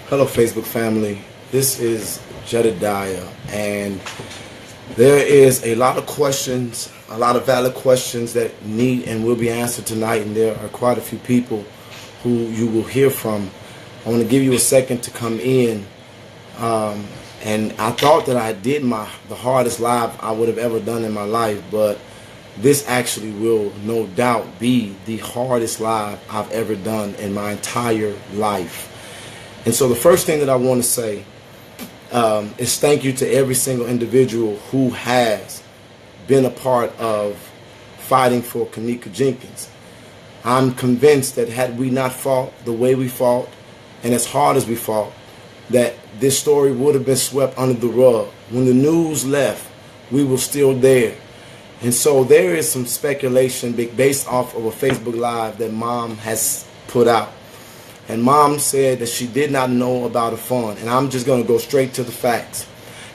Hello, Facebook family. This is Jedidiah, and there is a lot of questions, a lot of valid questions that need and will be answered tonight, and there are quite a few people who you will hear from. I want to give you a second to come in, and I thought that I did the hardest live I would have ever done in my life, but this actually will no doubt be the hardest live I've ever done in my entire life. And so the first thing that I want to say is thank you to every single individual who has been a part of fighting for Kenneka Jenkins. I'm convinced that had we not fought the way we fought and as hard as we fought, that this story would have been swept under the rug. When the news left, we were still there. And so there is some speculation based off of a Facebook Live that Mom has put out. And Mom said that she did not know about a fund. And I'm just going to go straight to the facts.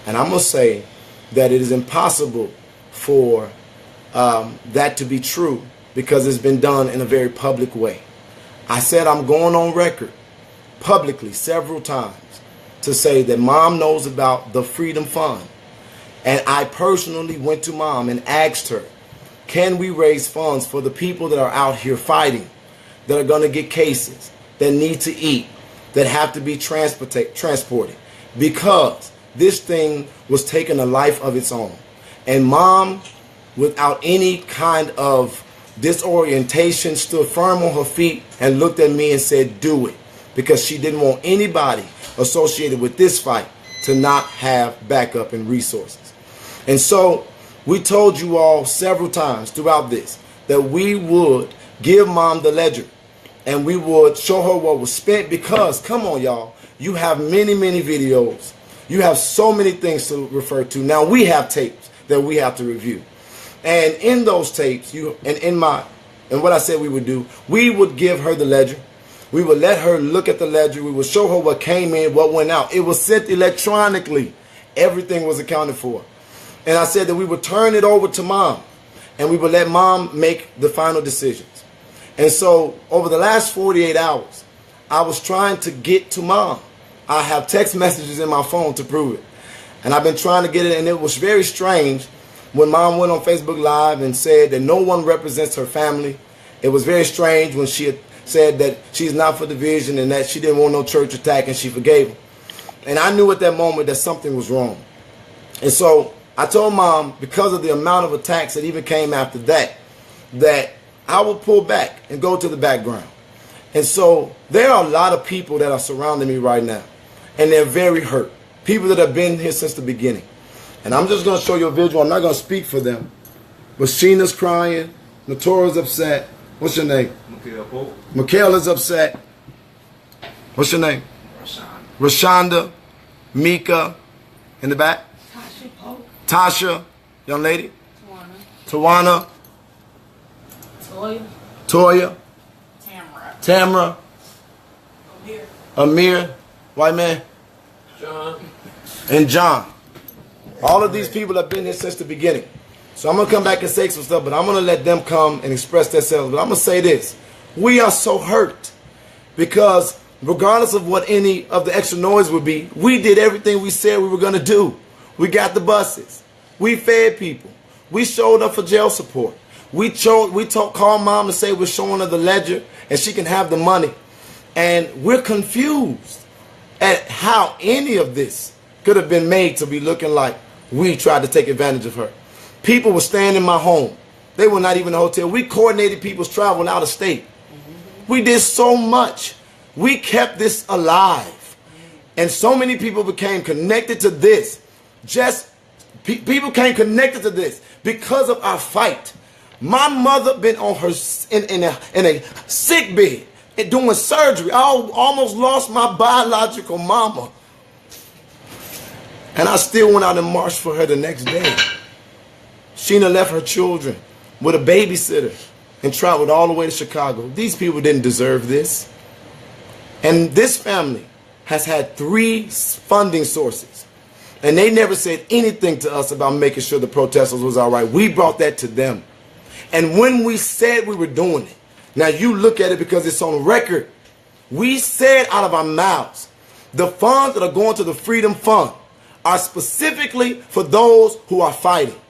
And I'm going to say that it is impossible for that to be true because it's been done in a very public way. I said I'm going on record publicly several times to say that Mom knows about the Freedom Fund. And I personally went to Mom and asked her, can we raise funds for the people that are out here fighting, that are going to get cases, that need to eat, that have to be transported, because this thing was taking a life of its own. And Mom, without any kind of disorientation, stood firm on her feet and looked at me and said, do it, because she didn't want anybody associated with this fight to not have backup and resources. And so we told you all several times throughout this that we would give Mom the ledger and we would show her what was spent, because, come on y'all, you have many videos. You have so many things to refer to. Now we have tapes that we have to review. And in those tapes, and what I said we would do, we would give her the ledger. We would let her look at the ledger. We would show her what came in, what went out. It was sent electronically. Everything was accounted for. And I said that we would turn it over to Mom, and we would let Mom make the final decisions. And so over the last 48 hours, I was trying to get to Mom. I have text messages in my phone to prove it. And I've been trying to get it, and it was very strange when Mom went on Facebook Live and said that no one represents her family. It was very strange when she had said that she's not for division and that she didn't want no church attack, and she forgave him. And I knew at that moment that something was wrong. And so I told Mom, because of the amount of attacks that even came after that, that I will pull back and go to the background. And so there are a lot of people that are surrounding me right now, and they're very hurt. People that have been here since the beginning. And I'm just going to show you a visual. I'm not going to speak for them. But Sheena's crying. Notoria's upset. What's your name? Mikhail is upset. What's your name? Rashonda. Mika. In the back? Tasha. Young lady? Tawana. Toya. Tamara. Amir. White man. John. And John. All of these people have been here since the beginning. So I'm going to come back and say some stuff, but I'm going to let them come and express themselves. But I'm going to say this. We are so hurt because regardless of what any of the extra noise would be, we did everything we said we were going to do. We got the buses. We fed people. We showed up for jail support. We called Mom to say we're showing her the ledger and she can have the money. And we're confused at how any of this could have been made to be looking like we tried to take advantage of her. People were staying in my home. They were not even in a hotel. We coordinated people's travel out of state. We did so much. We kept this alive. And so many people became connected to this. People became connected to this because of our fight. My mother been on her in a sick bed and doing surgery. I almost lost my biological mama. And I still went out and marched for her the next day. Sheena left her children with a babysitter and traveled all the way to Chicago. These people didn't deserve this. And this family has had 3 funding sources. And they never said anything to us about making sure the protesters was all right. We brought that to them. And when we said we were doing it, now you look at it because it's on record. We said out of our mouths The funds that are going to the Freedom Fund are specifically for those who are fighting.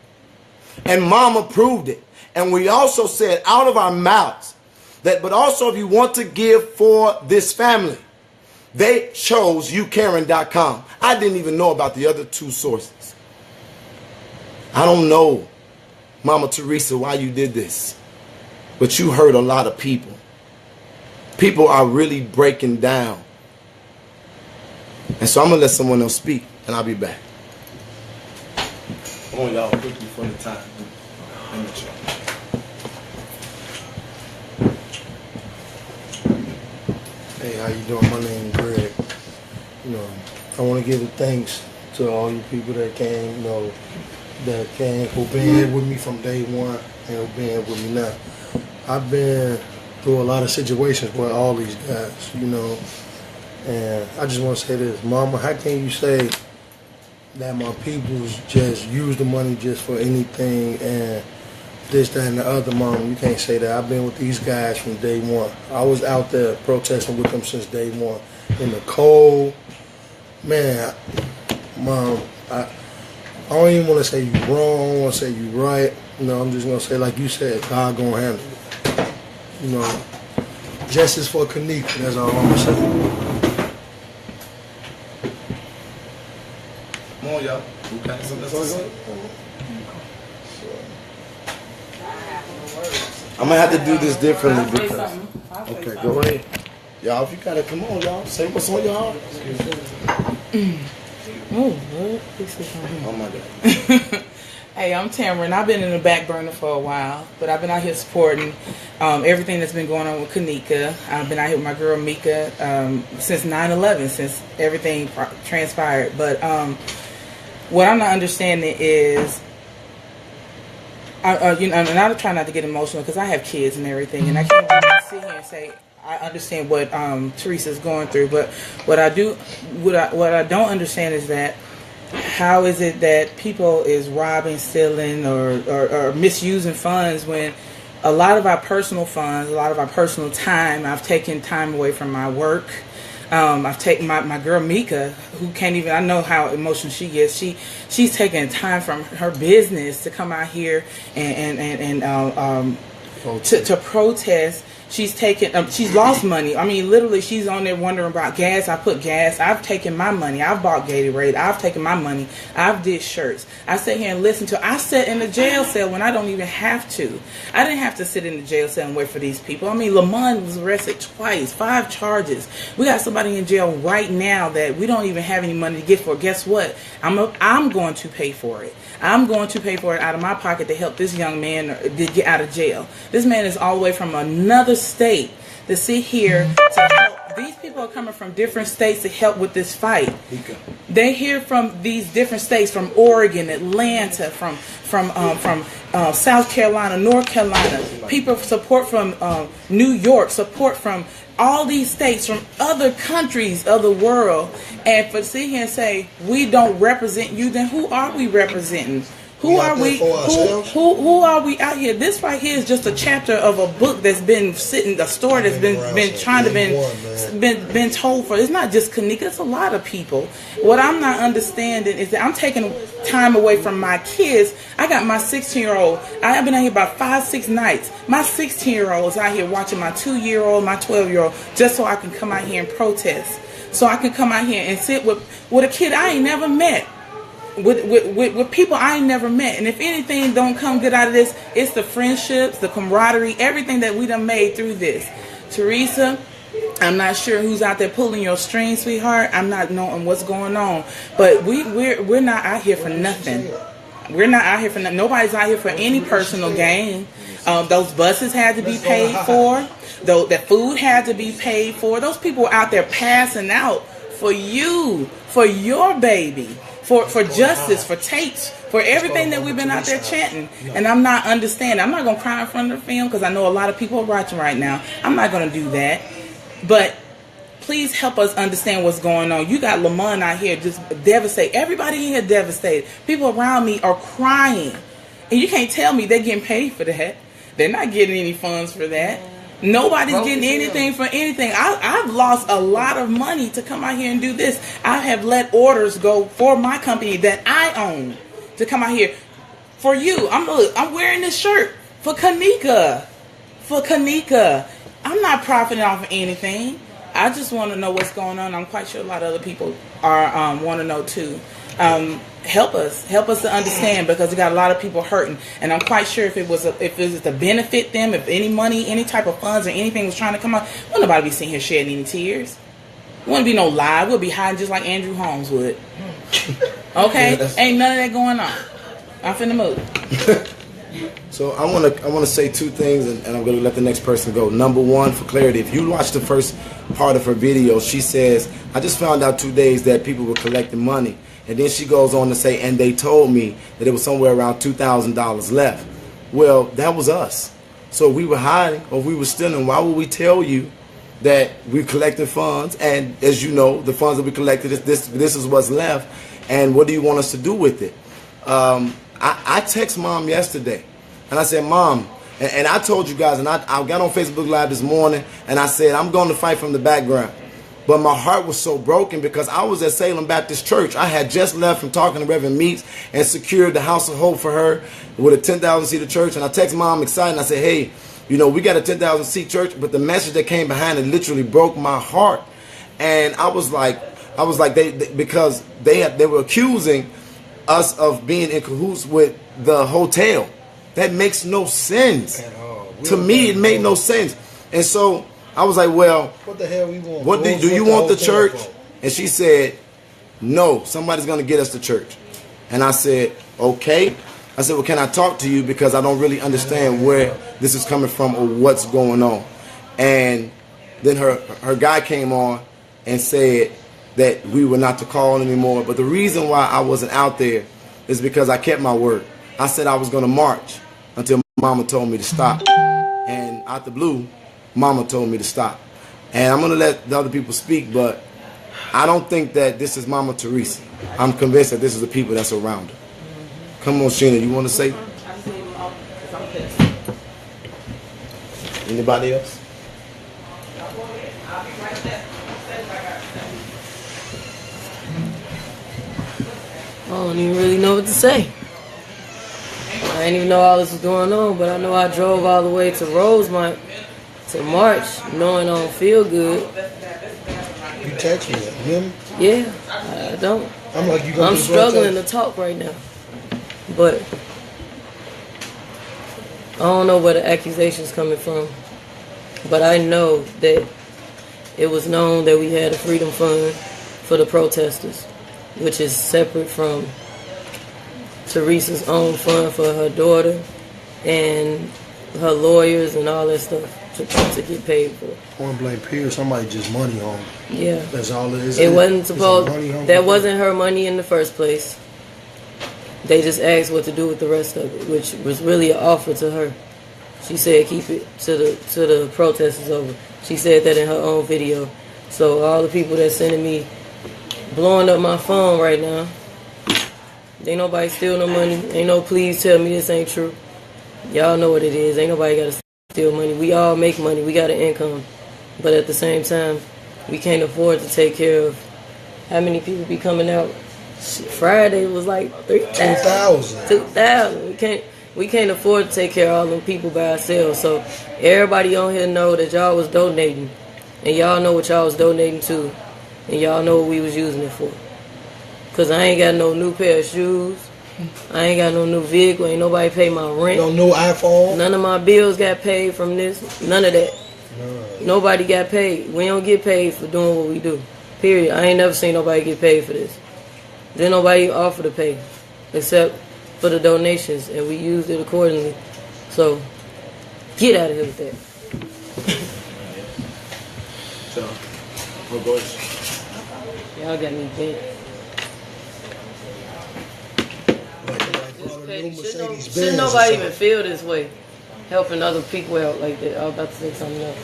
And Mama proved it. And we also said out of our mouths that, but also if you want to give for this family, they chose youcaring.com. I didn't even know about the other two sources. I don't know, Mama Teresa, why you did this. But you hurt a lot of people. People are really breaking down. And so I'm going to let someone else speak, and I'll be back. Come on, y'all, quickly for the time. Hey, how you doing? My name is Greg. I want to give thanks to all you people that came, who've been here with me from day one and who've been here with me now. I've been through a lot of situations with all these guys, and I just want to say this, Mama, how can you say that my peoples just use the money just for anything and this, that, and the other? Mama, you can't say that. I've been with these guys from day one. I was out there protesting with them since day one. In the cold, man, Mom, I don't even want to say you wrong, I don't want to say you right. I'm just going to say, like you said, God going to handle it. Justice for Kanika, that's all I'm going to say. Come on, y'all. Who got something else to say? I'm going to have to do this differently because... Okay, go ahead. Y'all, if you got to, come on, y'all. Say what's on your heart. Oh, my God. Hey, I'm Tamara, I've been in the back burner for a while, but I've been out here supporting everything that's been going on with Kanika. I've been out here with my girl Mika since 9/11, since everything transpired. But what I'm not understanding is, and I try not to get emotional because I have kids and everything, and I can't really sit here and say I understand what Teresa's going through. But what I don't understand is that, how is it that people is robbing, stealing, or misusing funds when a lot of our personal funds, a lot of our personal time, I've taken time away from my work. I've taken my girl Mika, who can't even, I know how emotional she gets. She's taking time from her business to come out here and to protest. She's taken, she's lost money. I mean, literally, she's on there wondering about gas. I put gas. I've taken my money. I've bought Gatorade. I've taken my money. I've did shirts. I sit here and listen to. I sat in the jail cell when I don't even have to. I didn't have to sit in the jail cell and wait for these people. I mean, Lamont was arrested twice, 5 charges. We got somebody in jail right now that we don't even have any money to get for. Guess what? I'm going to pay for it. I'm going to pay for it out of my pocket to help this young man to get out of jail. This man is all the way from another state to sit here to help. These people are coming from different states to help with this fight. They hear from these different states, from Oregon, Atlanta, from South Carolina, North Carolina. People support from New York, support from all these states, from other countries of the world. And for sit here and say we don't represent you, then who are we representing? Who are we? Who are we out here? This right here is just a chapter of a book that's been sitting, a story that's been told for. It's not just Kanika. It's a lot of people. What I'm not understanding is that I'm taking time away from my kids. I got my 16-year-old. I've been out here about 5-6 nights. My 16-year-old is out here watching my 2-year-old, my 12-year-old, just so I can come out here and protest. So I can come out here and sit with a kid I ain't never met. With people I ain't never met. And if anything don't come good out of this, it's the friendships, the camaraderie, everything that we done made through this. Teresa, I'm not sure who's out there pulling your strings, sweetheart. I'm not knowing what's going on. But we're not out here for nothing. We're not out here for nothing. Nobody's out here for any personal gain. Those buses had to be paid for. That food had to be paid for. Those people were out there passing out for you, for your baby. For justice, for tapes, for everything that we've been out there chanting. And I'm not understanding. I'm not going to cry in front of the film because I know a lot of people are watching right now. I'm not going to do that. But please help us understand what's going on. You got Lamont out here just devastated. Everybody here devastated. People around me are crying. And you can't tell me they're getting paid for that. They're not getting any funds for that. Nobody's getting anything for anything. I've lost a lot of money to come out here and do this. I have let orders go for my company that I own to come out here for you. I'm wearing this shirt for Kanika. I'm not profiting off of anything. I just want to know what's going on. I'm quite sure a lot of other people are want to know too. Help us to understand, because we got a lot of people hurting, and I'm quite sure if it was to benefit them, if any money, any type of funds or anything was trying to come out, wouldn't nobody be sitting here shedding any tears. Wouldn't be no lie. We'll be hiding just like Andrew Holmes would. Okay, ain't none of that going on. I'm finna move. So I want to say two things, and I'm going to let the next person go. Number one, for clarity, if you watch the first part of her video, she says, I just found out 2 days that people were collecting money. And then she goes on to say, and they told me that it was somewhere around $2,000 left. Well, that was us. So we were hiding or we were stealing. Why would we tell you that we collected funds? And as you know, the funds that we collected, this is what's left. And what do you want us to do with it? I text Mom yesterday, and I said, Mom, and I told you guys, and I got on Facebook Live this morning, and I said, I'm going to fight from the background. But my heart was so broken because I was at Salem Baptist Church. I had just left from talking to Reverend Meeks and secured the House of Hope for her with a 10,000-seater church. And I text Mom excited, and I said, hey, you know, we got a 10,000-seat church, but the message that came behind it literally broke my heart. And I was like, because they were accusing us of being in cahoots with the hotel. That makes no sense. To me, it made no sense. And so I was like, well, what the hell we want? What do you want the church? And she said, no, somebody's going to get us the church. And I said, okay. I said, well, can I talk to you, because I don't really understand where this is coming from or what's going on. And then her guy came on and said that we were not to call anymore. But the reason why I wasn't out there is because I kept my word. I said I was going to march until Mama told me to stop. And out the blue, Mama told me to stop. And I'm going to let the other people speak, but I don't think that this is Mama Teresa. I'm convinced that this is the people that's around her. Come on, Sheena, you want to say? Anybody else? I don't even really know what to say. I didn't even know all this was going on, but I know I drove all the way to Rosemont to March, knowing I don't feel good. You text me, remember? Yeah, I don't. I'm struggling to talk right now. But I don't know where the accusation's coming from. But I know that it was known that we had a freedom fund for the protesters, which is separate from Teresa's own fund for her daughter and her lawyers and all that stuff to get paid for. I want to blame Pierce. Somebody just money hungry. Yeah. That's all it is. It wasn't supposed, that wasn't her money in the first place. They just asked what to do with the rest of it, which was really an offer to her. She said keep it to the protesters over. She said that in her own video. So all the people that's sending me, blowing up my phone right now, ain't nobody steal no money. Ain't no please tell me this ain't true. Y'all know what it is. Ain't nobody got to steal money. We all make money. We got an income. But at the same time, we can't afford to take care of how many people be coming out. Friday was like 3,000. 2,000. We can't afford to take care of all them people by ourselves. So everybody on here know that y'all was donating. And y'all know what y'all was donating to. And y'all know what we was using it for. Because I ain't got no new pair of shoes. I ain't got no new vehicle. Ain't nobody pay my rent. No new iPhone. None of my bills got paid from this. None of that. No. Nobody got paid. We don't get paid for doing what we do. Period. I ain't never seen nobody get paid for this. Then nobody offer to pay. Except for the donations. And we used it accordingly. So, get out of here with that. So, we'll go ahead. Y'all got me bent. Should nobody even feel this way, helping other people out like that. I was about to say something else.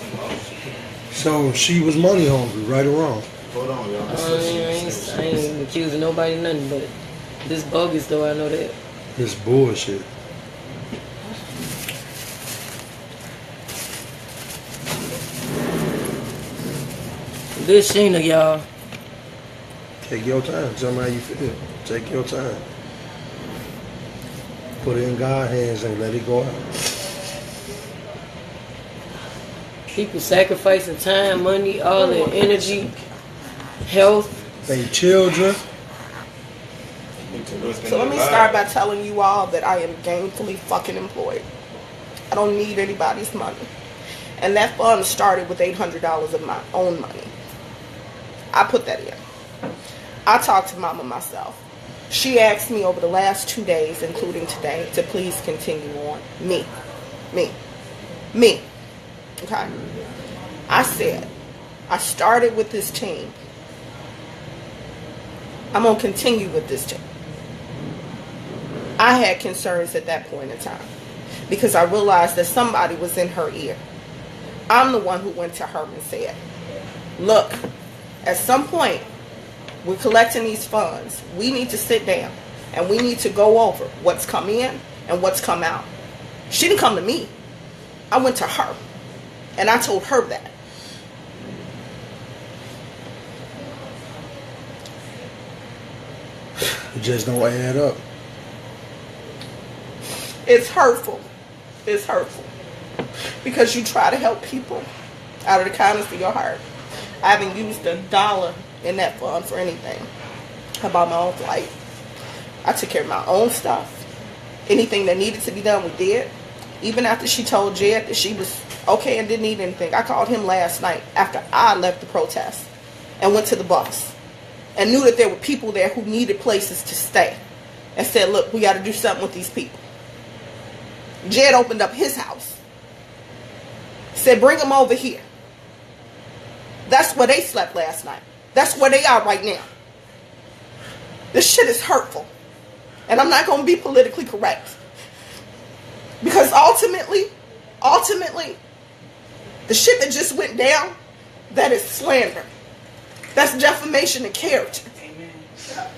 So she was money hungry, right or wrong? Hold on, y'all. I ain't even accusing nobody of nothing, but this bogus though, I know that. This bullshit. This Sheena, y'all. Take your time. Tell me how you feel. Take your time. Put it in God's hands and let it go out. People sacrificing time, money, all their energy, health. They children. So let me start by telling you all that I am gainfully fucking employed. I don't need anybody's money. And that fund started with $800 of my own money. I put that in. I talked to Mama myself. She asked me over the last 2 days, including today, to please continue on. Me. Okay? I said, I started with this team. I'm going to continue with this team. I had concerns at that point in time because I realized that somebody was in her ear. I'm the one who went to her and said, look, at some point, we're collecting these funds. We need to sit down and we need to go over what's come in and what's come out. She didn't come to me. I went to her and I told her that. It just don't add up. It's hurtful. It's hurtful. Because you try to help people out of the kindness of your heart. I haven't used $1 in that fund for anything. I bought my own flight. I took care of my own stuff. Anything that needed to be done, we did. Even after she told Jed that she was okay and didn't need anything, I called him last night after I left the protest and went to the bus and knew that there were people there who needed places to stay and said, look, we got to do something with these people. Jed opened up his house. Said, bring them over here. That's where they slept last night. That's where they are right now. This shit is hurtful. And I'm not going to be politically correct. Because ultimately, the shit that just went down, that is slander. That's defamation of character. Amen.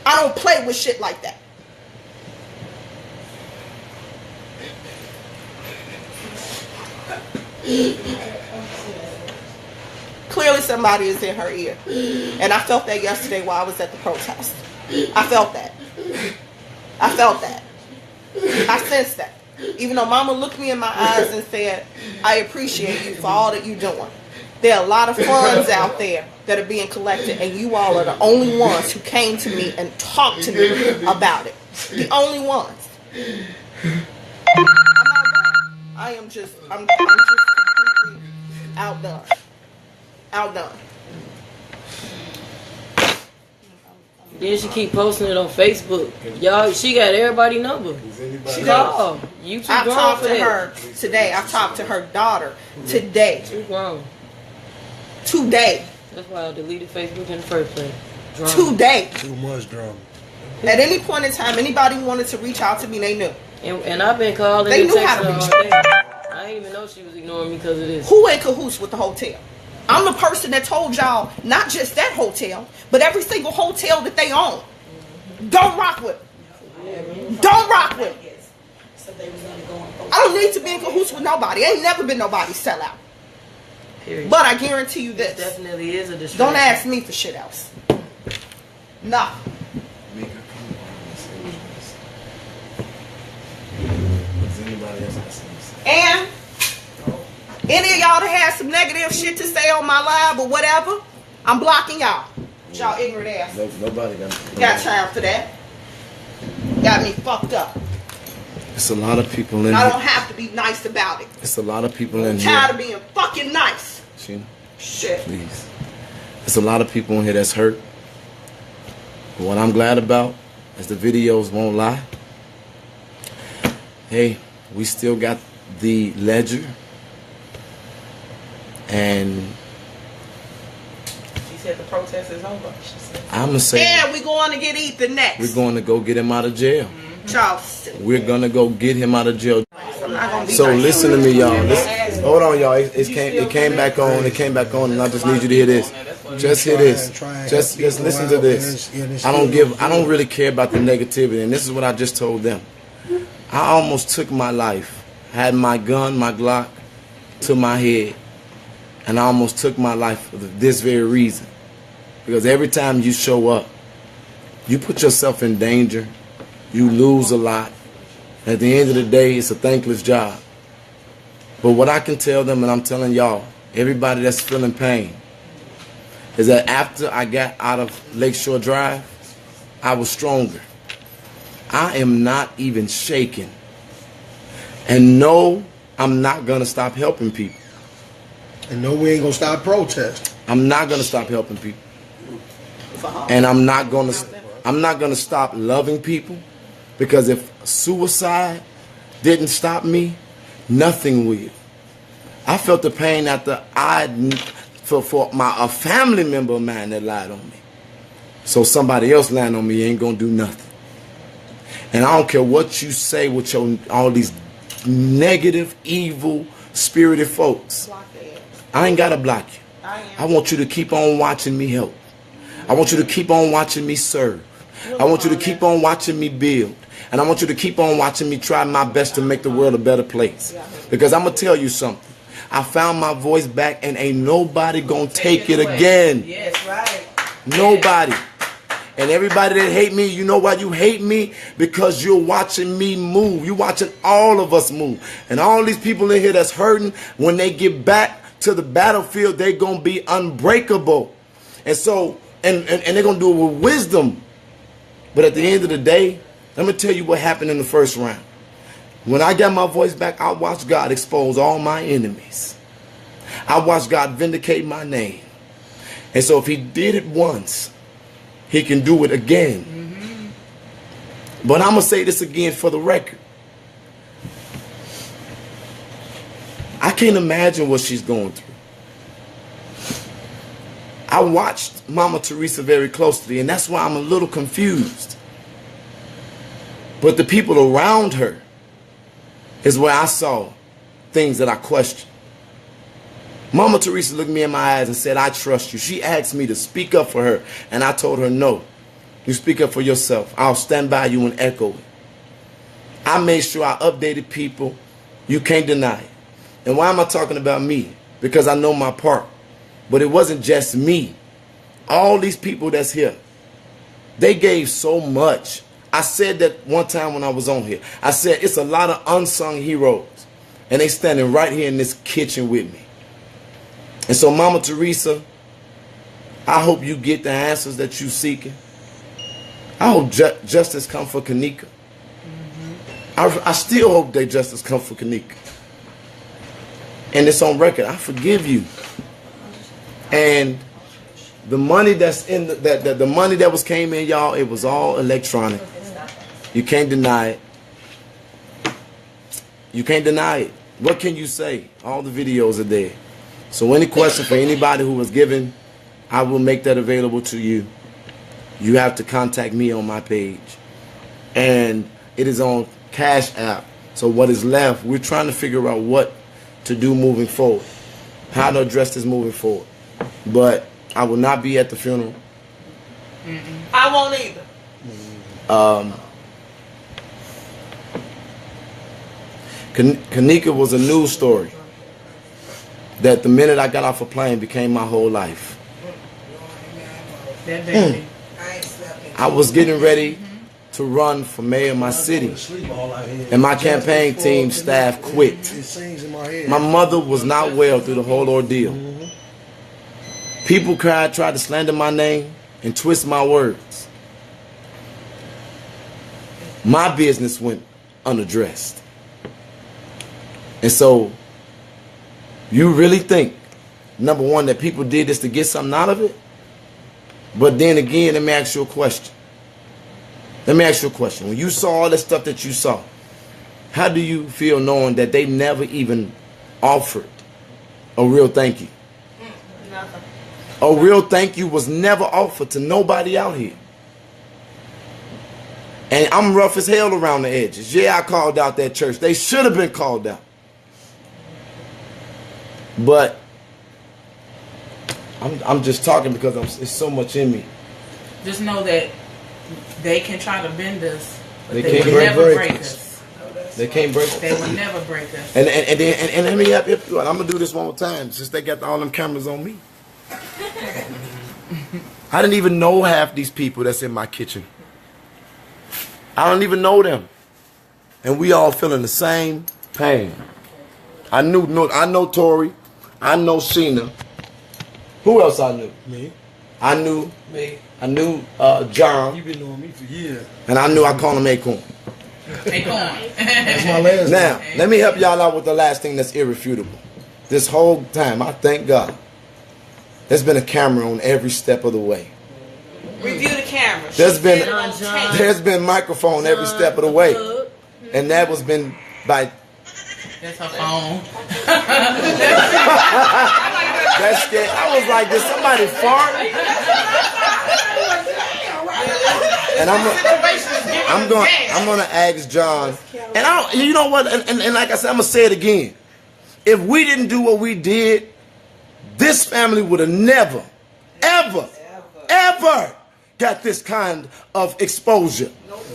I don't play with shit like that. Clearly somebody is in her ear. And I felt that yesterday while I was at the protest. I felt that. I sensed that. Even though Mama looked me in my eyes and said, I appreciate you for all that you're doing. There are a lot of funds out there that are being collected, and you all are the only ones who came to me and talked to me about it. The only ones. I'm just completely outdone. Then she keep posting it on Facebook. Y'all, she got everybody's number. She called. You too grown for that. I talked to her today. I talked to her daughter today. Too grown. Today. That's why I deleted Facebook in the first place. Drama. Today. Too much drama. At any point in time, anybody who wanted to reach out to me, they knew. And I've been calling they and knew how texting to her reach all day. I didn't even know she was ignoring me because of this. Who in cahoots with the hotel? I'm the person that told y'all, not just that hotel, but every single hotel that they own. Don't rock with them. Don't rock with them. I don't need to be in cahoots with nobody. Ain't never been nobody's sellout. Period. But I guarantee you this. It definitely is a distraction. Don't ask me for shit else. Nah. And any of y'all that has some negative shit to say on my live or whatever, I'm blocking y'all. Y'all ignorant ass. Nobody got time for that. Got me fucked up. It's a lot of people in I here. don't have to be nice about it. It's a lot of people in I'm here. tired of being fucking nice. Sheena, Shit. please. There's a lot of people in here that's hurt. But what I'm glad about is the videos won't lie. Hey, we still got the ledger. And She said the protest is over. I'm going to say, And we going to get Ethan next. we're going to go get him out of jail. Y'all. We're going to go get him out of jail. I'm not gonna be So nice. listen to me, y'all. Listen, hold on, y'all. It came back on. It came back on, and I just need you to hear this. Just hear this. Just listen to this. I don't really care about the negativity, and this is what I just told them. I almost took my life. Had my gun, my Glock, to my head, and I almost took my life for this very reason. Because every time you show up, you put yourself in danger. You lose a lot. At the end of the day, it's a thankless job. But what I can tell them, and I'm telling y'all, everybody that's feeling pain, is that after I got out of Lakeshore Drive, I was stronger. I am not even shaking. And no, I'm not going to stop helping people. And no, we ain't going to stop protesting. I'm not going to stop helping people. And I'm not going to stop loving people, because if suicide didn't stop me, nothing will. I felt the pain after for a family member of mine that lied on me. So somebody else lying on me ain't gonna do nothing. And I don't care what you say with all these negative, evil, spirited folks. I ain't gotta block you. I want you to keep on watching me help. I want you to keep on watching me serve. I want you to keep on watching me build. And I want you to keep on watching me try my best to make the world a better place. Because I'm going to tell you something. I found my voice back, and ain't nobody going to take it again. Yes, right. Nobody. And everybody that hate me, you know why you hate me? Because you're watching me move. You're watching all of us move. And all these people in here that's hurting, when they get back to the battlefield, they're going to be unbreakable. And so, and they're going to do it with wisdom. But at the end of the day, let me tell you what happened in the first round. When I got my voice back, I watched God expose all my enemies. I watched God vindicate my name. And so if he did it once, he can do it again. Mm-hmm. But I'm going to say this again for the record. I can't imagine what she's going through. I watched Mama Teresa very closely, and that's why I'm a little confused. But the people around her is where I saw things that I questioned. Mama Teresa looked me in my eyes and said, I trust you. She asked me to speak up for her, and I told her, no. You speak up for yourself. I'll stand by you and echo it. I made sure I updated people. You can't deny it. And why am I talking about me? Because I know my part. But it wasn't just me. All these people that's here, they gave so much. I said that one time when I was on here. I said it's a lot of unsung heroes. And they standing right here in this kitchen with me. And so Mama Teresa, I hope you get the answers that you're seeking. I hope justice come for Kanika. I still hope that justice come for Kanika. And it's on record. I forgive you. And the money that's in the money that was came in, y'all, it was all electronic. You can't deny it. You can't deny it. What can you say? All the videos are there. So any question for anybody who was given, I will make that available to you. You have to contact me on my page. And it is on Cash App. So what is left, we're trying to figure out what to do moving forward. How to address this moving forward. But I will not be at the funeral. I won't either. Kanika was a news story that the minute I got off a plane became my whole life. That baby. I was getting ready to run for mayor of my city, and my campaign team staff quit. My mother was not well through the whole ordeal. People tried to slander my name and twist my words. My business went unaddressed. And so, you really think, number one, that people did this to get something out of it? But then again, let me ask you a question. Let me ask you a question. When you saw all the stuff that you saw, how do you feel knowing that they never even offered a real thank you? Nothing. A real thank you was never offered to nobody out here. And I'm rough as hell around the edges. Yeah, I called out that church. They should have been called out. But I'm just talking because it's so much in me. Just know that they can try to bend us, but They they can't will break never us. break us. They can't break They will never break us. And let me help you. I'm gonna do this one more time since they got all them cameras on me. I didn't even know half these people that's in my kitchen. I don't even know them. And we all feeling the same pain. I know Tori. I know Sheena. Who else I knew? Me. I knew Me. I knew John. You been knowing me for years. And I knew I called him Acorn. That's my last Now, name. let me help y'all out with the last thing that's irrefutable. This whole time, I thank God, there's been a camera on every step of the way. Review the camera. There's been microphone every step of the way. And that was been by... That's her phone. That's scared. I was like, did somebody fart? And I'm gonna ask John. And you know what? And like I said, I'm gonna say it again. If we didn't do what we did, this family would have never, ever got this kind of exposure.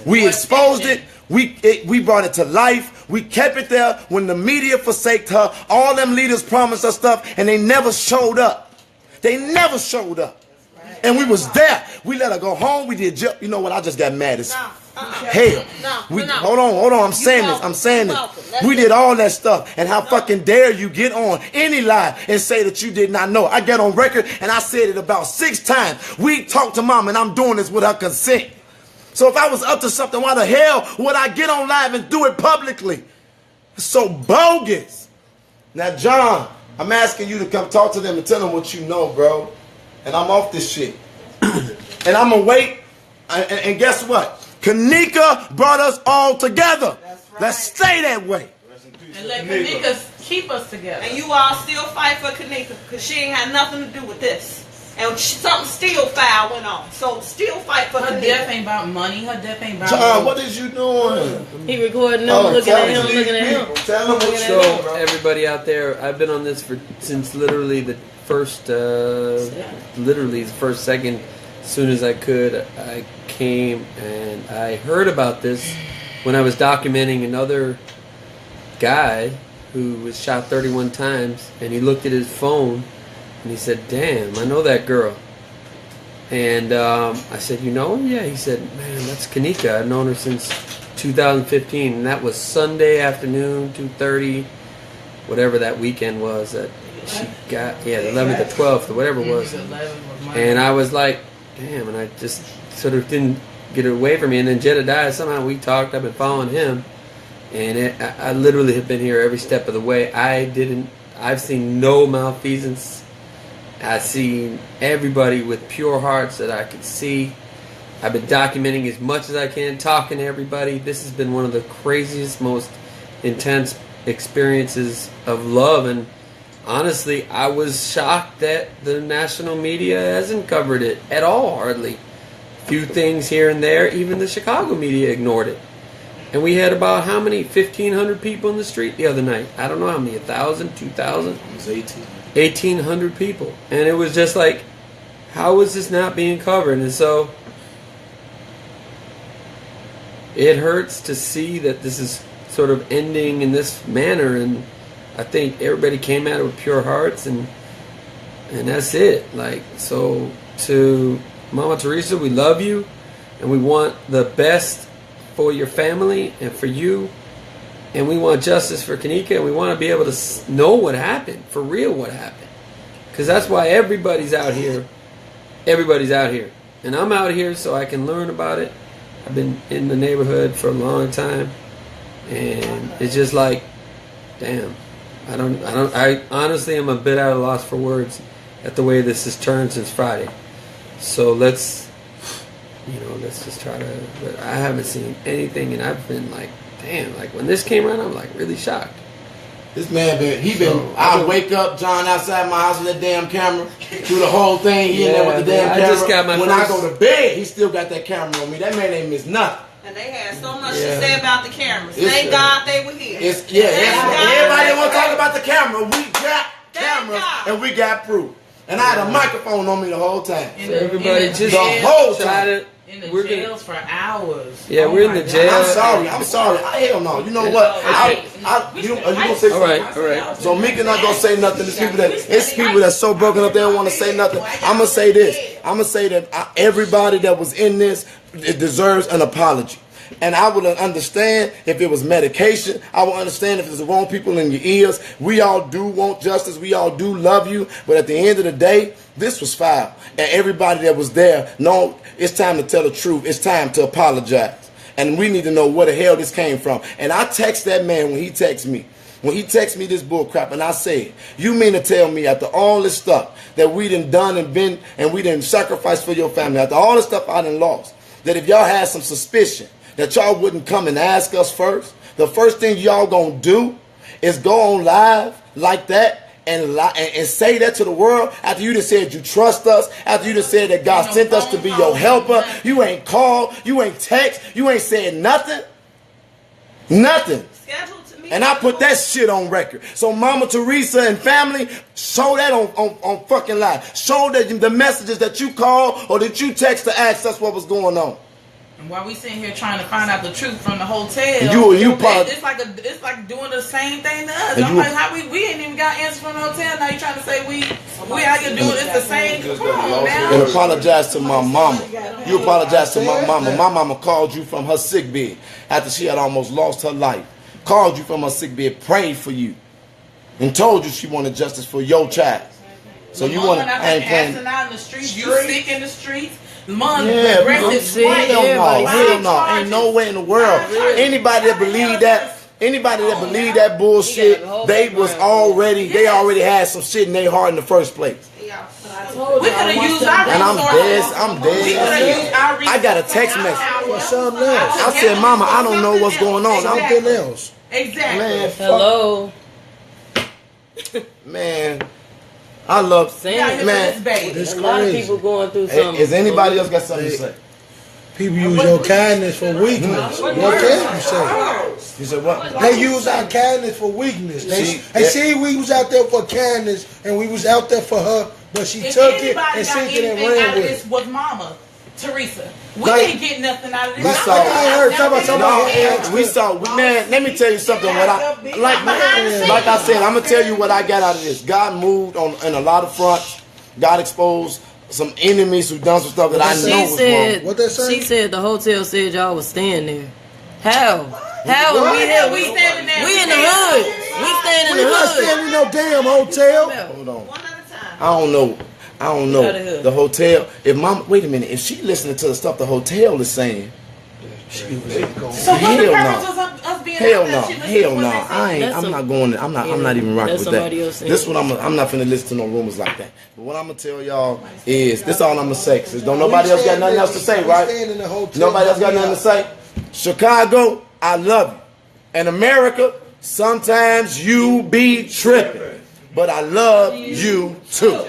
We exposed it. We brought it to life. We kept it there when the media forsaked her. All them leaders promised us stuff, and they never showed up. They never showed up. And we was there. We let her go home. We did. You know what? I just got mad as hell. Hold on. I'm saying this. We did all that stuff. And how fucking dare you get on any lie and say that you did not know? I get on record and I said it about 6 times. We talked to mom, and I'm doing this with her consent. So if I was up to something, why the hell would I get on live and do it publicly? It's so bogus. Now, John, I'm asking you to come talk to them and tell them what you know, bro. And I'm off this shit. And I'm going to wait. And guess what? Kanika brought us all together. Right. Let's stay that way. And let Kanika keep us together. And you all still fight for Kanika because she ain't had nothing to do with this. And something still foul went on. So still fight for her Kanika. death ain't about money. Her death ain't about John, what is you doing? He recording them, looking at him. Tell him what So everybody out there, I've been on this since literally the first second. As soon as I could, I came and I heard about this when I was documenting another guy who was shot 31 times, and he looked at his phone and he said, "Damn, I know that girl." And I said, "You know her?" "Yeah." He said, "Man, that's Kanika. I've known her since 2015, and that was Sunday afternoon, 2:30, whatever that weekend was that she got, the 11th or 12th or whatever it was." And I was like, damn, and I just sort of didn't get it away from me. And then Jedidiah, somehow we talked. I've been following him, and I literally have been here every step of the way. I've seen no malfeasance. I've seen everybody with pure hearts that I could see. I've been documenting as much as I can, talking to everybody. This has been one of the craziest, most intense experiences of love. And honestly, I was shocked that the national media hasn't covered it at all, hardly. Few things here and there. Even the Chicago media ignored it. And we had about how many? 1,500 people in the street the other night. I don't know how many, 1,000, 2,000? It was 18. 1,800 people. And it was just like, how is this not being covered? And so it hurts to see that this is sort of ending in this manner. And I think everybody came at it with pure hearts, and that's it. Like, so to Mama Teresa, we love you, and we want the best for your family and for you, and we want justice for Kanika, and we want to be able to know what happened, for real what happened, because that's why everybody's out here. Everybody's out here, and I'm out here so I can learn about it. I've been in the neighborhood for a long time, and it's just like, damn. I honestly am a bit at a loss for words at the way this has turned since Friday. So let's just try to, but I haven't seen anything, and I've been like, damn, like when this came around, I'm like really shocked. This man I wake up, John, outside my house with that damn camera, do the whole thing, he in there with the damn camera. I just got my I go to bed, he still got that camera on me. That man ain't missed nothing. And they had so much to say about the cameras. Thank God they were here. Everybody want to talk about the camera. We got cameras and we got proof. And I had a microphone on me the whole time. Everybody just the whole time. In the jails for hours. Yeah, we're in the jail. I'm sorry. Hell no. You know what? You gonna say something? All right. So Mika not gonna say nothing. It's people that's so broken up they don't want to say nothing. I'm gonna say this. I'm gonna say that everybody that was in this, it deserves an apology. And I would understand if it was medication. I would understand if it's the wrong people in your ears. We all do want justice. We all do love you. But at the end of the day, this was foul. And everybody that was there, no, it's time to tell the truth. It's time to apologize. And we need to know where the hell this came from. And I text that man when he texts me. When he texts me this bull crap, and I said, you mean to tell me after all this stuff that we done and been, and we done sacrificed for your family, after all this stuff I done lost, that if y'all had some suspicion, that y'all wouldn't come and ask us first, the first thing y'all gonna do is go on live like that and say that to the world after you just said you trust us, after you just said that God sent us to be your helper. You ain't called, you ain't text, you ain't said nothing. Nothing. And I put that shit on record. So Mama Teresa and family, show that on fucking live. Show that the messages that you called or that you text to ask us what was going on. And while we sitting here trying to find out the truth from the hotel, it's like doing the same thing to us. I'm like, how we ain't even got answers from the hotel. Now you trying to say we out here doing it's the same. Come on now. And apologize to my mama. You apologize to my mama. My mama called you from her sick bed after she had almost lost her life. Called you from her sick bed, prayed for you, and told you she wanted justice for your child. So you want to? I ain't playing. Out in the streets, you sick in the streets. Mom, yeah, hell no, ain't no way in the world. Anybody that believe that bullshit, they already had some shit in their heart in the first place. We could have used our resources. And I'm dead. I got a text message for something else. I said, Mama, I don't know what's going on. Something else. Exactly. Man, hello. Man. I love saying, man. It's a lot of people going through something. Is anybody else got something to say? People use your kindness for weakness. What can you say? You said what? They use our kindness for weakness. They see we was out there for kindness and we was out there for her, but she took it and sent it and ran with it. This was Mama Teresa. We didn't get nothing out of this. We saw. Man, let me tell you something. Like I said, I'm gonna tell you what I got out of this. God moved in a lot of fronts. God exposed some enemies who done some stuff that I know was wrong. What they say? She said the hotel said y'all was staying there. How? How? We here? We in the hood. We staying in the hood. We not staying in no damn hotel. Hold on. I don't know. The hotel. Wait a minute. If she listening to the stuff the hotel is saying, so hell no. I'm not going. I'm not even rocking with that. This one I'm not finna listen to no rumors like that. But what I'm gonna tell y'all is this. All I'm gonna say. Cause don't nobody else got nothing else to say, right? Nobody else got nothing to say. Chicago, I love you. And America, sometimes you be tripping, but I love you too.